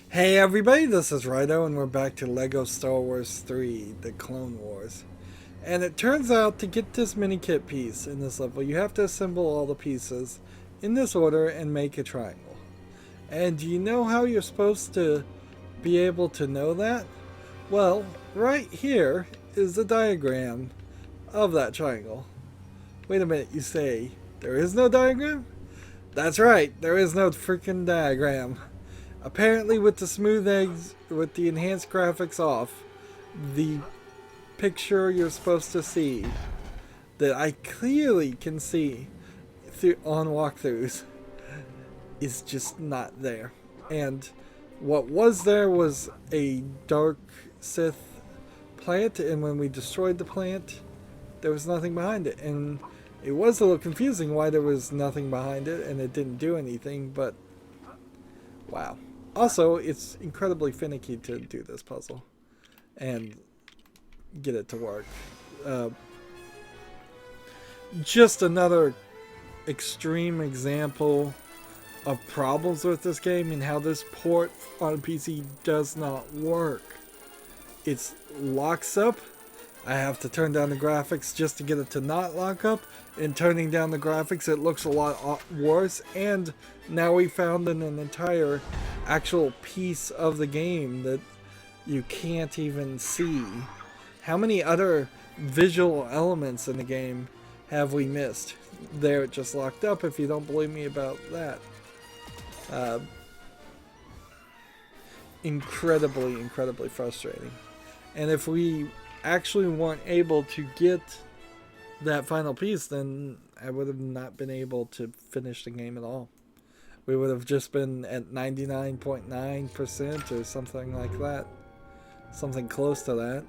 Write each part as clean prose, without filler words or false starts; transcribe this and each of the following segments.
Hey everybody, this is Rydo, and we're back to LEGO Star Wars 3, The Clone Wars. And it turns out to get this mini kit piece in this level, you have to assemble all the pieces in this order and make a triangle. And do you know how you're supposed to be able to know that? Well, right here is the diagram of that triangle. Wait a minute, you say, there is no diagram? That's right, there is no freaking diagram. Apparently, with the smooth eggs, with the enhanced graphics off, the picture you're supposed to see, that I clearly can see through on walkthroughs, is just not there. And what was there was a dark Sith plant, and when we destroyed the plant, there was nothing behind it. And it was a little confusing why there was nothing behind it and it didn't do anything, but wow. Also, it's incredibly finicky to do this puzzle and get it to work. Uh, just another extreme example of problems with this game and how this port on PC does not work. It locks up. I have to turn down the graphics just to get it to not lock up. And turning down the graphics, it looks a lot worse. And now we found an entire actual piece of the game that you can't even see. How many other visual elements in the game have we missed? There, it just locked up if you don't believe me about that. Incredibly frustrating. And if we actually weren't able to get that final piece, then I would have not been able to finish the game at all. We would have just been at 99.9% or something like that. Something close to that.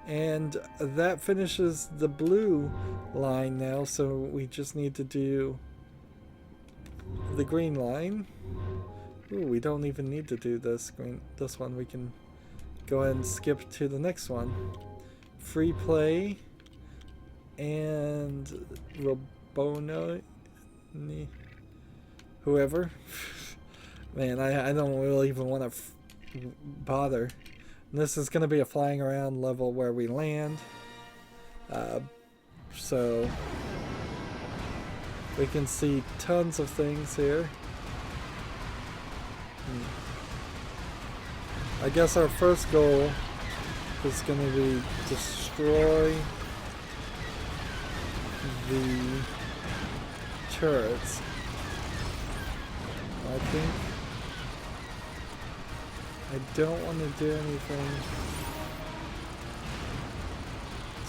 And that finishes the blue line now, so we just need to do the green line. Ooh, we don't even need to do this one. We can go ahead and skip to the next one. Free play and Robono, whoever. Man, I don't really even want to bother. And this is going to be a flying around level where we land. So we can see tons of things here. I guess our first goal is going to be destroy the turrets. I think I don't want to do anything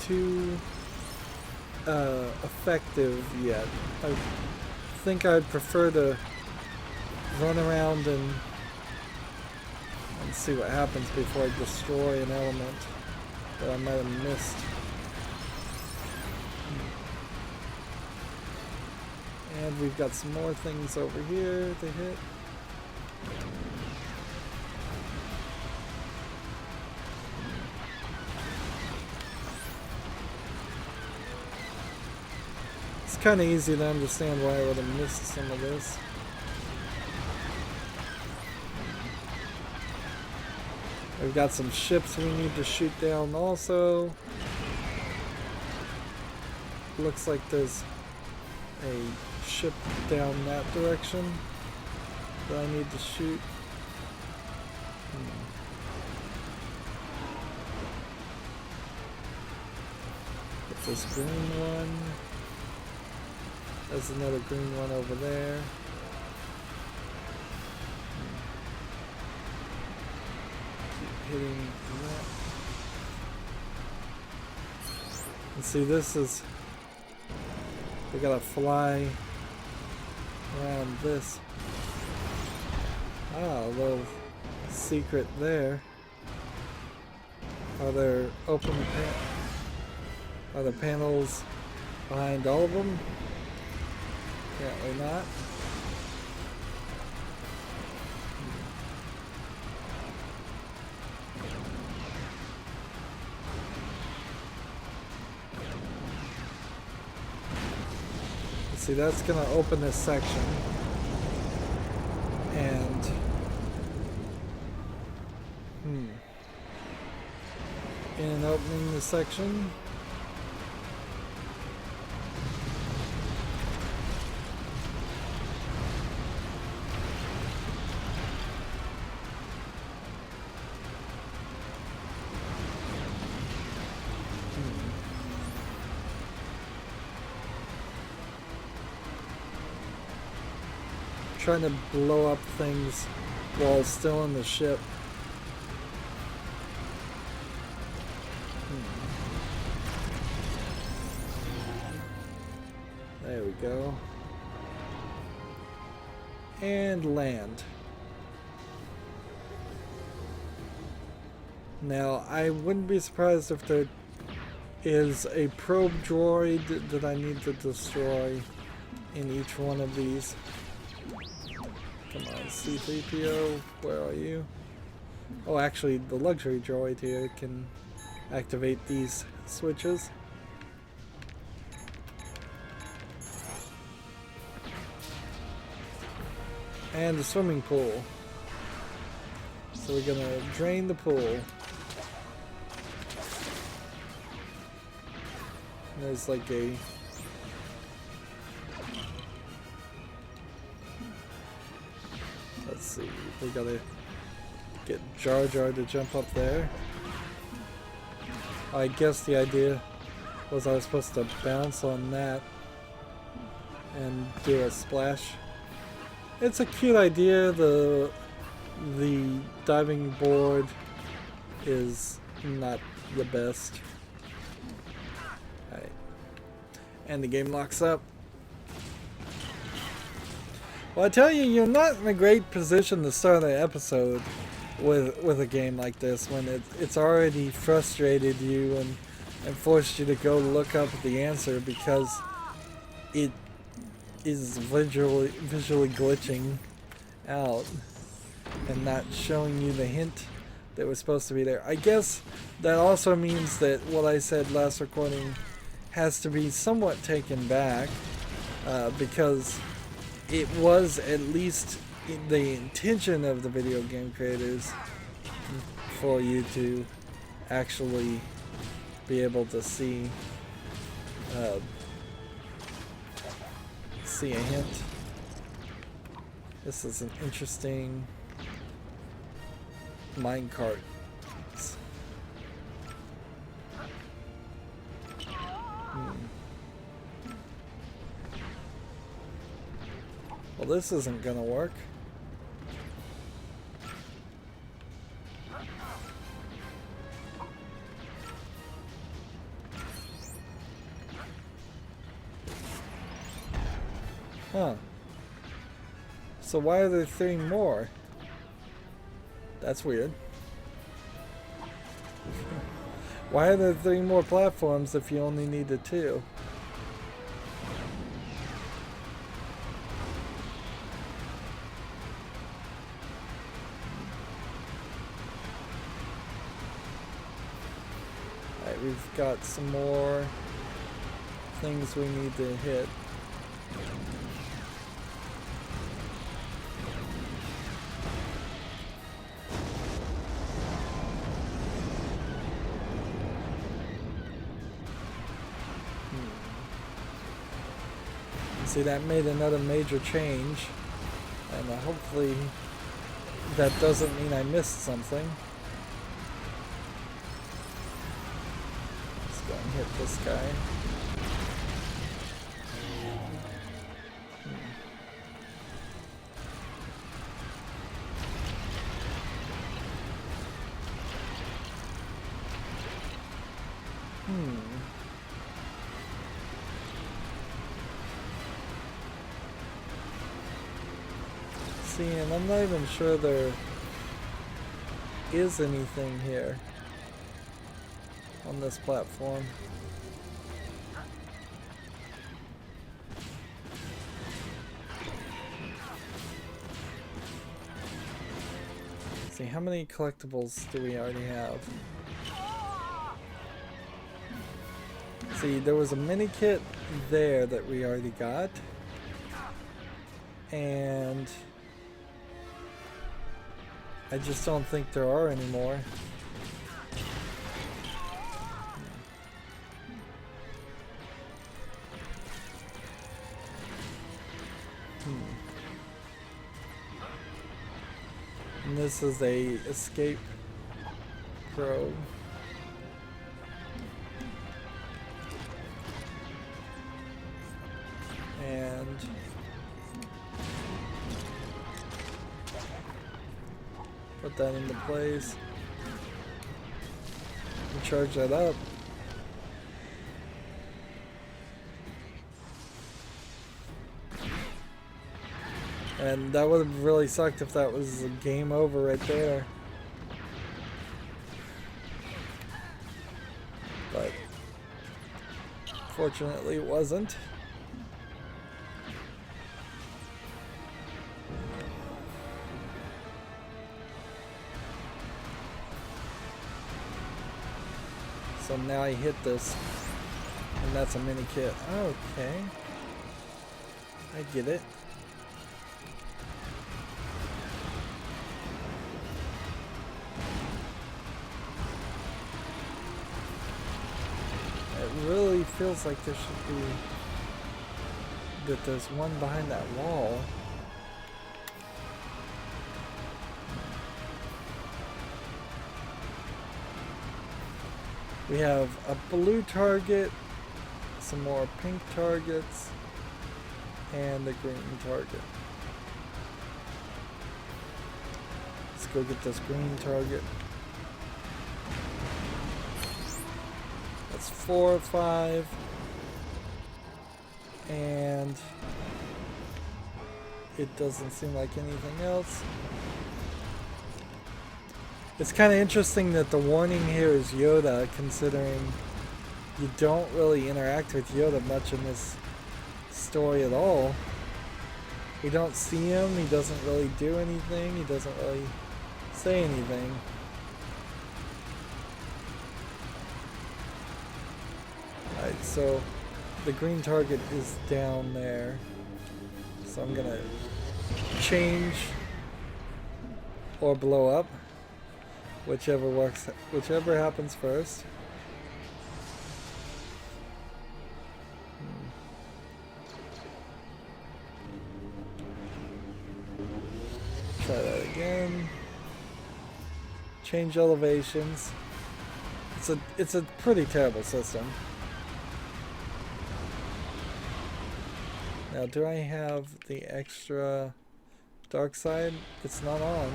too effective yet. I think I'd prefer to run around and see what happens before I destroy an element that I might have missed. And we've got some more things over here to hit. It's kind of easy to understand why I would have missed some of this. We've got some ships we need to shoot down also. Looks like there's a ship down that direction that I need to shoot. Get this green one. There's another green one over there. Hitting that. And see, this is, we gotta fly around this. Ah, a little secret there. Are there are there panels behind all of them? Apparently not. See, that's going to open this section, and In opening the section. Trying to blow up things while still in the ship. There we go. And land. Now, I wouldn't be surprised if there is a probe droid that I need to destroy in each one of these. Come on, C-3PO, where are you? Oh, actually, the luxury droid here can activate these switches. And the swimming pool. So we're gonna drain the pool. There's like a... Let's see, we gotta get Jar Jar to jump up there. I guess the idea was I was supposed to bounce on that and do a splash. It's a cute idea. The diving board is not the best. Alright. And the game locks up. Well, I tell you, you're not in a great position to start an episode with a game like this when it's already frustrated you and forced you to go look up the answer because it is visually glitching out and not showing you the hint that was supposed to be there. I guess that also means that what I said last recording has to be somewhat taken back because it was at least the intention of the video game creators for you to actually be able to see a hint. This is an interesting minecart. Well, this isn't gonna work. Huh. So why are there 3 more? That's weird. Why are there 3 more platforms if you only needed 2? Alright, we've got some more things we need to hit. See, that made another major change, and hopefully that doesn't mean I missed something. Let's go and hit this guy. See, and I'm not even sure there is anything here on this platform. See, how many collectibles do we already have? See, there was a mini kit there that we already got. And I just don't think there are anymore. And this is a escape probe. And put that into place. And charge that up. And that would have really sucked if that was a game over right there. But fortunately it wasn't. So now I hit this, and that's a mini kit. Okay. I get it. It really feels like there should be, that there's one behind that wall. We have a blue target, some more pink targets, and a green target. Let's go get this green target. That's 4 or 5. And it doesn't seem like anything else. It's kind of interesting that the warning here is Yoda, considering you don't really interact with Yoda much in this story at all. We don't see him, he doesn't really do anything, he doesn't really say anything. Alright, so the green target is down there. So I'm gonna change or blow up. Whichever works, whichever happens first. Try that again. Change elevations. It's a pretty terrible system. Now, do I have the extra dark side? It's not on.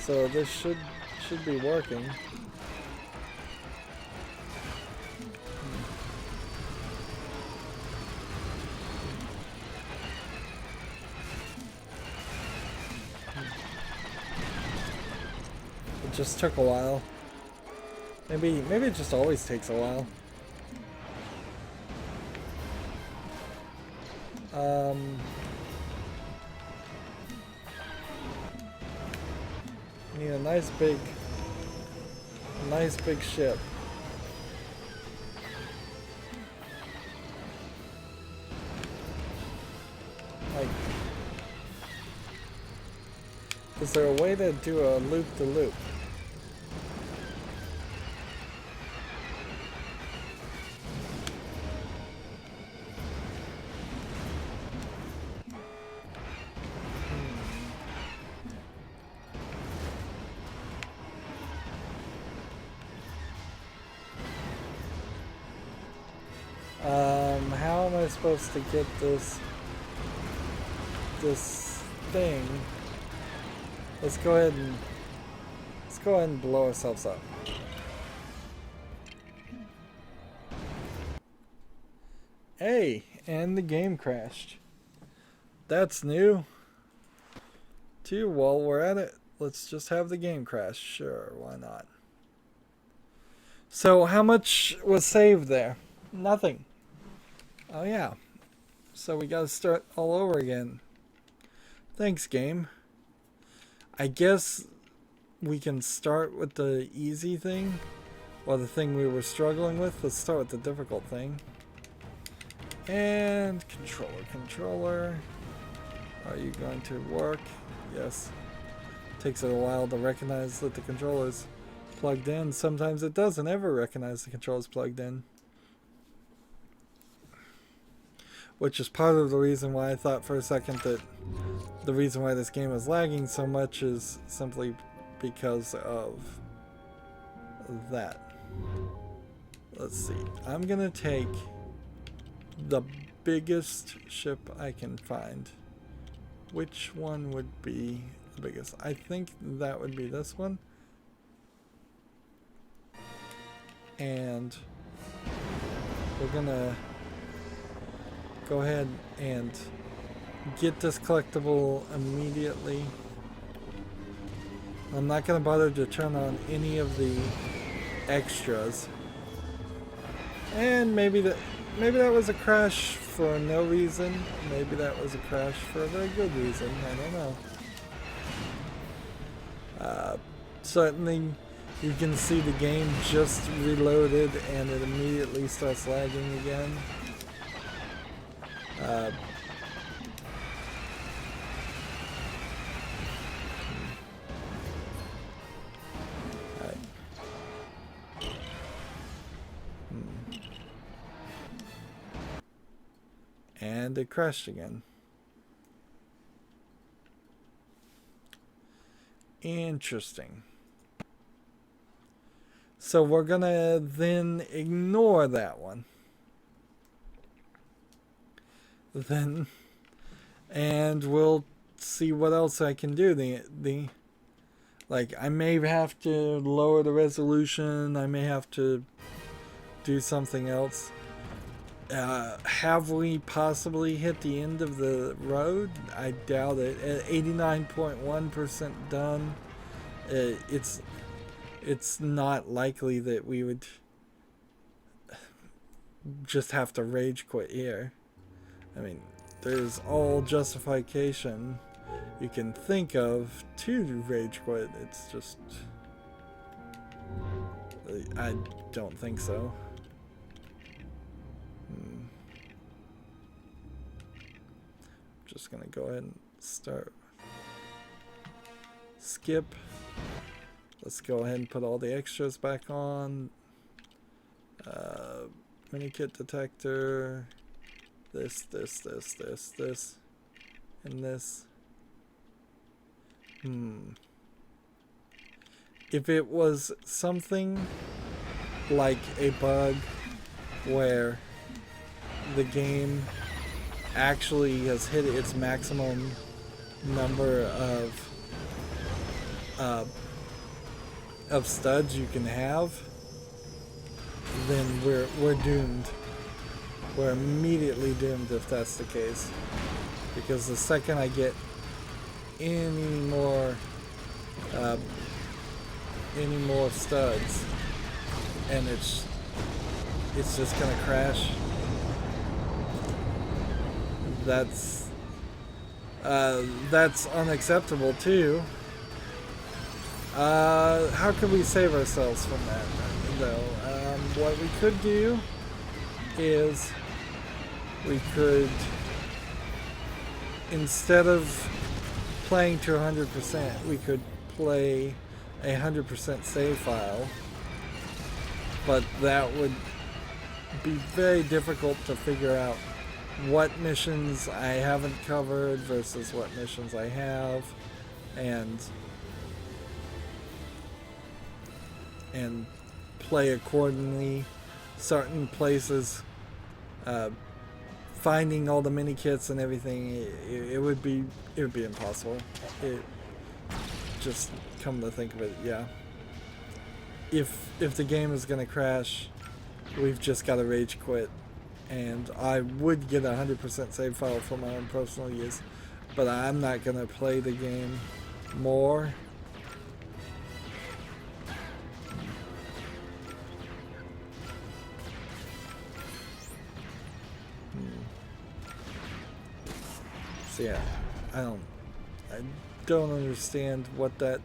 So this should be working. It just took a while. Maybe it just always takes a while. Need a nice big ship. Like, is there a way to do a loop-the-loop? How am I supposed to get this thing? Let's go ahead and blow ourselves up. Hey, and the game crashed. That's new. Too, while we're at it, let's just have the game crash. Sure, why not? So how much was saved there? Nothing. Oh yeah. So we gotta start all over again. Thanks, game. I guess we can start with the easy thing, or the thing we were struggling with. Let's start with the difficult thing. And controller. Are you going to work? Yes. Takes it a while to recognize that the controller's plugged in. Sometimes it doesn't ever recognize the controller's plugged in. Which is part of the reason why I thought for a second that the reason why this game is lagging so much is simply because of that. Let's see. I'm gonna take the biggest ship I can find. Which one would be the biggest? I think that would be this one. And we're gonna go ahead and get this collectible immediately. I'm not gonna bother to turn on any of the extras. And maybe that was a crash for no reason. Maybe that was a crash for a very good reason. I don't know. Certainly you can see the game just reloaded and it immediately starts lagging again. And it crashed again. Interesting. So we're gonna then ignore that one. And we'll see what else I can do. Like, I may have to lower the resolution. I may have to do something else. Have we possibly hit the end of the road? I doubt it. At 89.1% done, it's not likely that we would just have to rage quit here. I mean, there's all justification you can think of to rage quit. It's just, I don't think so. Just gonna go ahead and start. Skip. Let's go ahead and put all the extras back on. Mini kit detector. This, and this. If it was something like a bug where the game actually has hit its maximum number of studs you can have, then we're doomed. We're immediately doomed if that's the case. Because the second I get any more studs, and it's just gonna crash. That's unacceptable too. How can we save ourselves from that, though? What we could do is we could, instead of playing to 100%, we could play a 100% save file, but that would be very difficult to figure out what missions I haven't covered versus what missions I have, and play accordingly. Certain places, finding all the mini kits and everything, it would be impossible. It just, come to think of it, yeah. If the game is gonna crash, we've just gotta rage quit. And I would get a 100% save file for my own personal use, but I'm not gonna play the game more. So yeah, I don't understand what that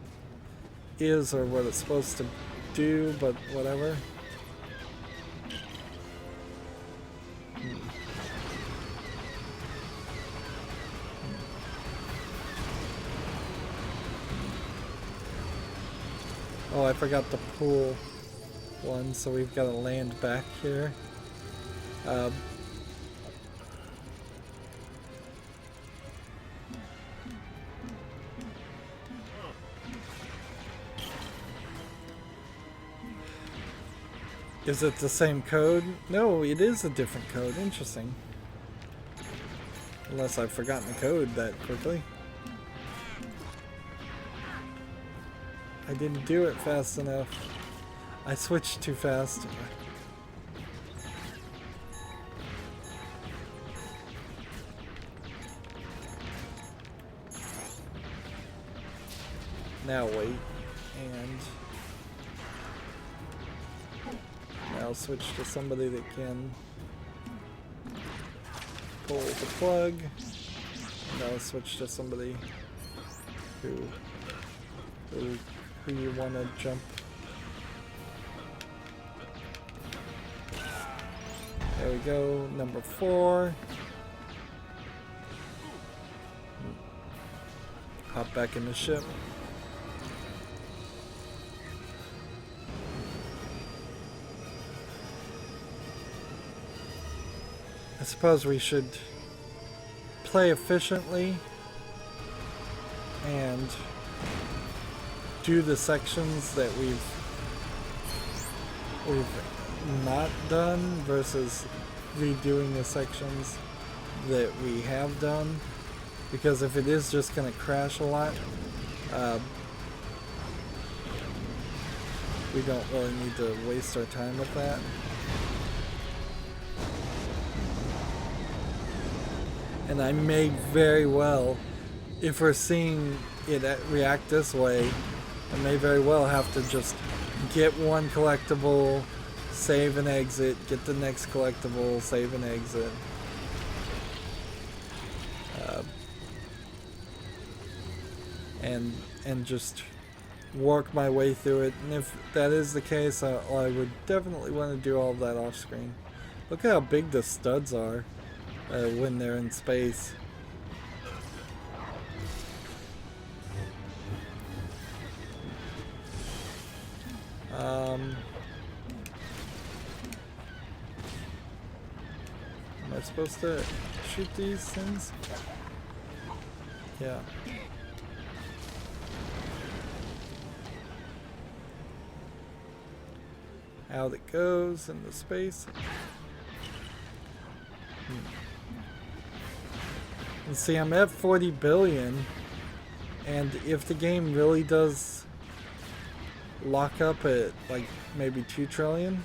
is or what it's supposed to do, but whatever. Oh, I forgot the pool one, so we've got to land back here. Is it the same code? No, it is a different code. Interesting. Unless I've forgotten the code that quickly. I didn't do it fast enough. I switched too fast. Now wait, and now switch to somebody that can pull the plug. Now switch to somebody who you want to jump. There we go, number 4. Hop back in the ship. I suppose we should play efficiently and do the sections that we've not done versus redoing the sections that we have done, because if it is just going to crash a lot, we don't really need to waste our time with that. And I may very well, if we're seeing it react this way, I may very well have to just get one collectible, save and exit, get the next collectible, save and exit. And just work my way through it. And if that is the case, I would definitely want to do all of that off screen. Look at how big the studs are when they're in space. Am I supposed to shoot these things? Yeah. Out it goes into space. And see, I'm at 40 billion, and if the game really does lock up at like maybe 2 trillion,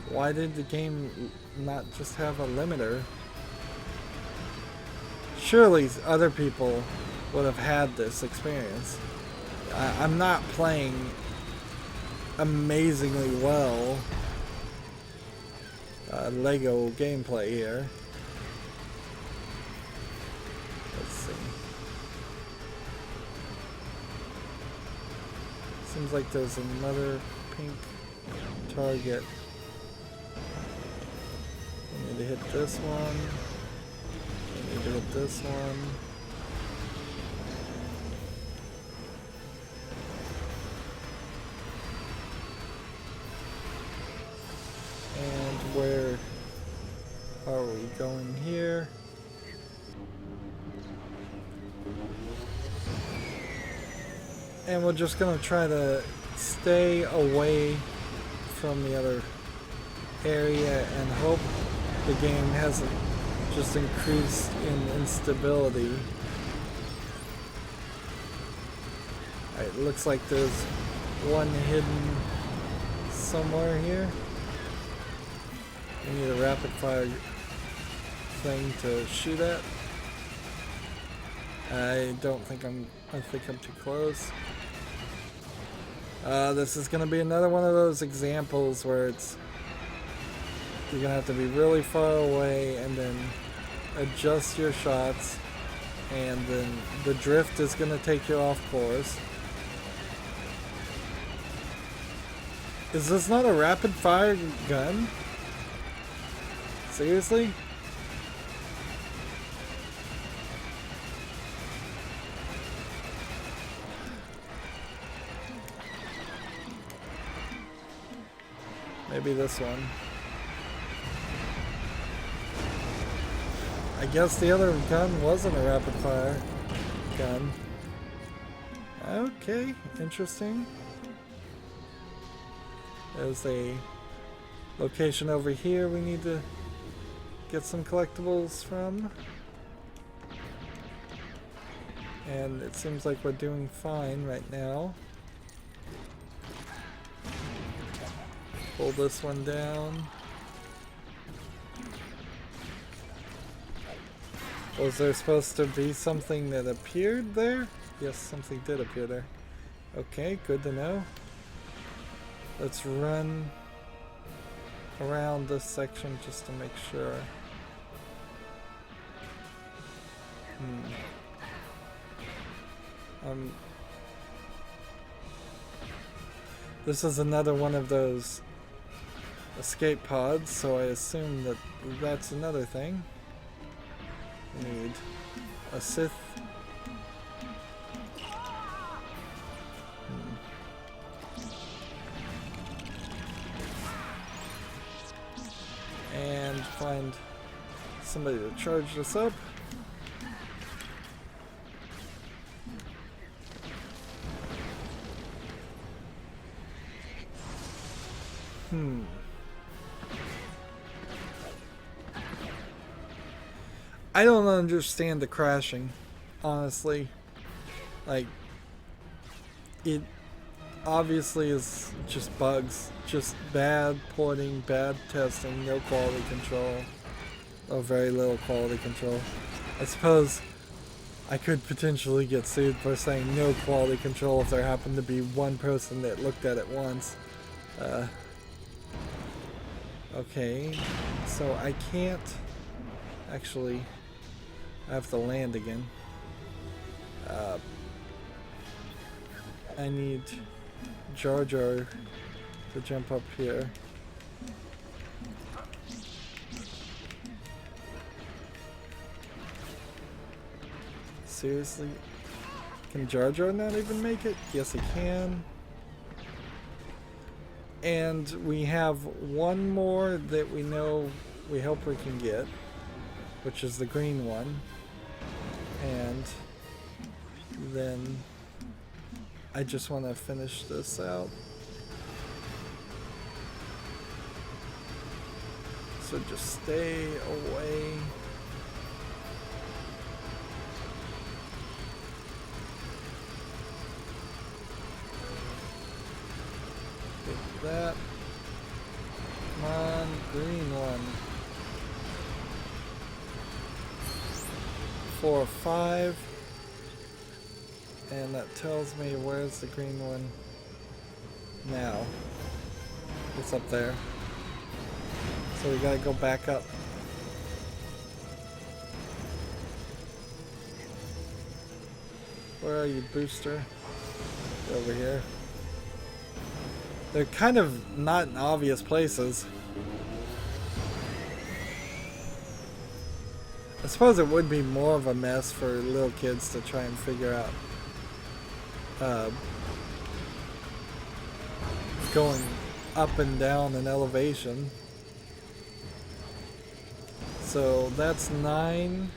why did the game not just have a limiter? Surely other people would have had this experience. I'm not playing amazingly well Lego gameplay here. Let's see. Seems like there's another pink target. I need to hit this one. I need to hit this one. And where are we going here? And we're just gonna try to stay away from the other area and hope the game hasn't just increased in instability. Alright, it looks like there's one hidden somewhere here. We need a rapid fire thing to shoot at. I think I'm too close. This is gonna be another one of those examples where you're gonna have to be really far away and then adjust your shots, and then the drift is gonna take you off course. Is this not a rapid fire gun? Seriously? Maybe this one. I guess the other gun wasn't a rapid fire gun. Okay, interesting. There's a location over here we need to get some collectibles from. And it seems like we're doing fine right now. Pull this one down. Was there supposed to be something that appeared there? Yes, something did appear there. Okay, good to know. Let's run around this section just to make sure. This is another one of those escape pods, so I assume that that's another thing. We need a Sith. And find somebody to charge this up. I don't understand the crashing, honestly. Like, it obviously is just bugs, just bad porting, bad testing, no quality control, or very little quality control. I suppose I could potentially get sued for saying no quality control if there happened to be one person that looked at it once. Okay, so I can't actually. I have to land again. I need Jar Jar to jump up here. Seriously? Can Jar Jar not even make it? Yes, he can. And we have one more that we know we hope we can get, which is the green one. And then I just want to finish this out. So just stay away. Get that. Come on, green one. 4 or 5. And that tells me where's the green one now. It's up there. So we gotta go back up. Where are you, Booster? Over here. They're kind of not in obvious places. I suppose it would be more of a mess for little kids to try and figure out going up and down an elevation. So that's 9.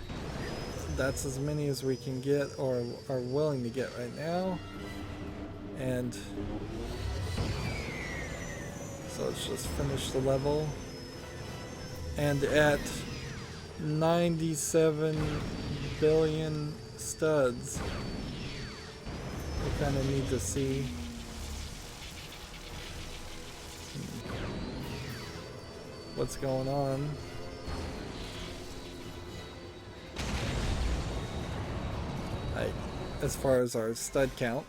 That's as many as we can get or are willing to get right now. And so let's just finish the level. And at 97 billion studs, we kind of need to see what's going on. As far as our stud count.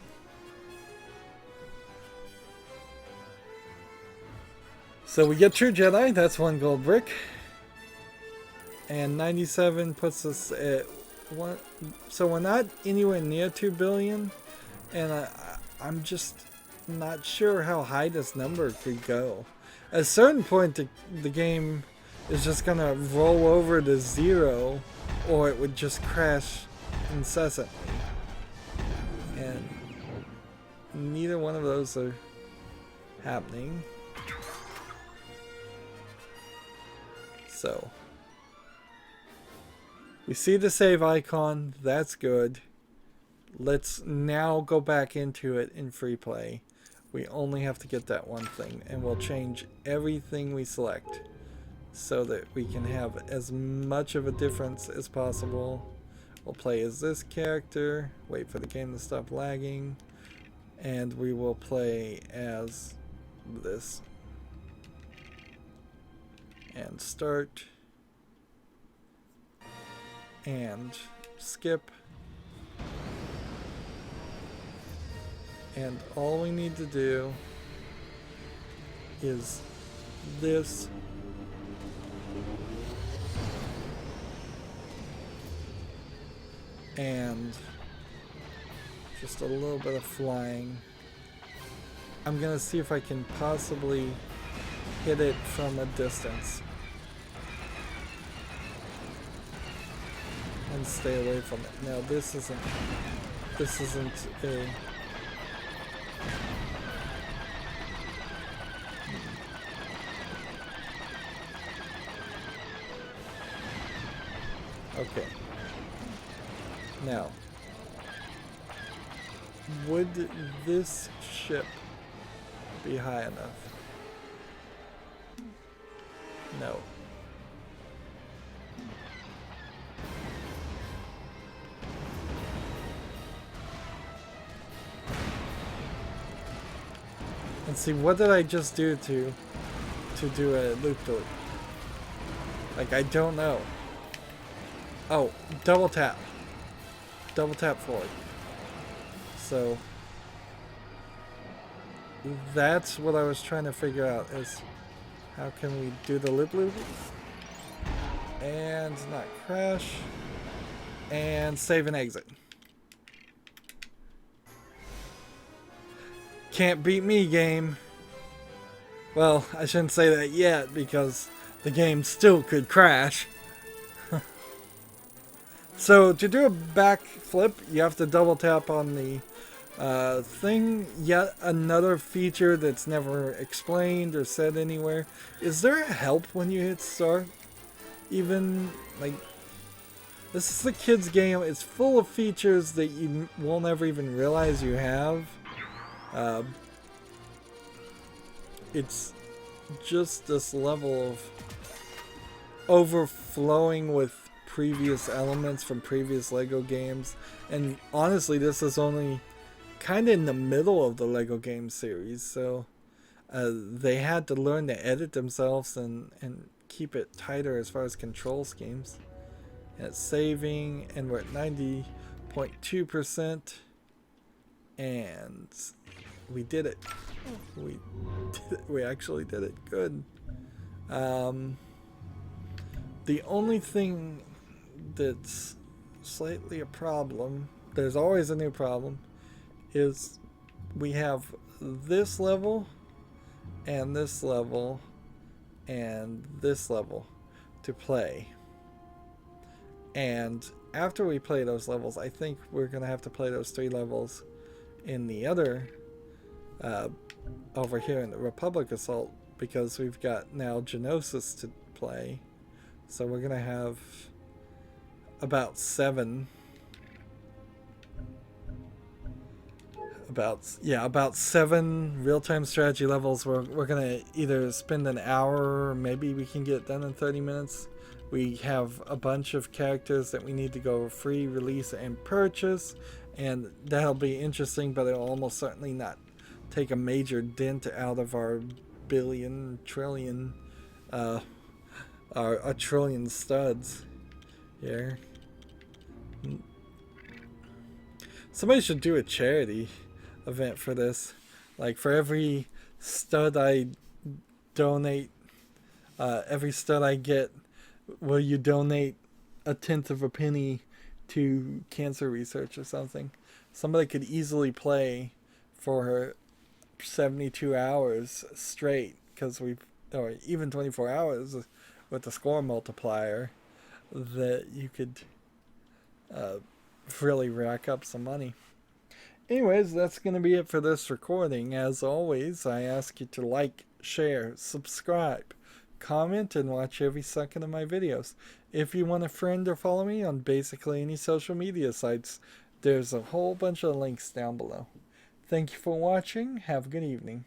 So we get True Jedi, that's 1 gold brick. And 97 puts us at 1. So we're not anywhere near 2 billion. And I'm just not sure how high this number could go. At a certain point, the game is just going to roll over to 0, or it would just crash incessantly. And neither one of those are happening. So we see the save icon. That's good. Let's now go back into it in free play. We only have to get that one thing, and we'll change everything we select so that we can have as much of a difference as possible. We'll play as this character, wait for the game to stop lagging, and we will play as this. And start, and skip. And all we need to do is this. And just a little bit of flying. I'm gonna see if I can possibly hit it from a distance. And stay away from it. Now this isn't a... Okay. Now, would this ship be high enough? No. And see, what did I just do to do a loop-loop? Like, I don't know. Oh, double tap. Double tap forward. So that's what I was trying to figure out, is how can we do the loop-loop and not crash and save and exit. Can't beat me, game. Well, I shouldn't say that yet, because the game still could crash. So to do a backflip, you have to double tap on the thing. Yet another feature that's never explained or said anywhere. Is there a help when you hit start? Even, like, this is a kid's game. It's full of features that you won't ever even realize you have. It's just this level of overflowing with previous elements from previous Lego games, and honestly this is only kind of in the middle of the Lego game series, so they had to learn to edit themselves and keep it tighter as far as control schemes. And it's saving, and we're at 90.2%, and we did it. We actually did it. Good. The only thing that's slightly a problem, there's always a new problem, is we have this level and this level and this level to play. And after we play those levels, I think we're going to have to play those 3 levels in the other, over here in the Republic Assault, because we've got now Genosis to play. So we're going to have about 7 real-time strategy levels. We're gonna either spend an hour, or maybe we can get it done in 30 minutes. We have a bunch of characters that we need to go free, release, and purchase, and that'll be interesting, but it'll almost certainly not take a major dent out of our trillion a trillion studs here. Somebody should do a charity event for this. Like, for every stud I donate, every stud I get, will you donate 1/10 of a penny to cancer research or something? Somebody could easily play for 72 hours straight, because or even 24 hours with the score multiplier, that you could really rack up some money. Anyways, that's going to be it for this recording. As always, I ask you to like, share, subscribe, comment, and watch every second of my videos. If you want a friend or follow me on basically any social media sites, there's a whole bunch of links down below. Thank you for watching. Have a good evening.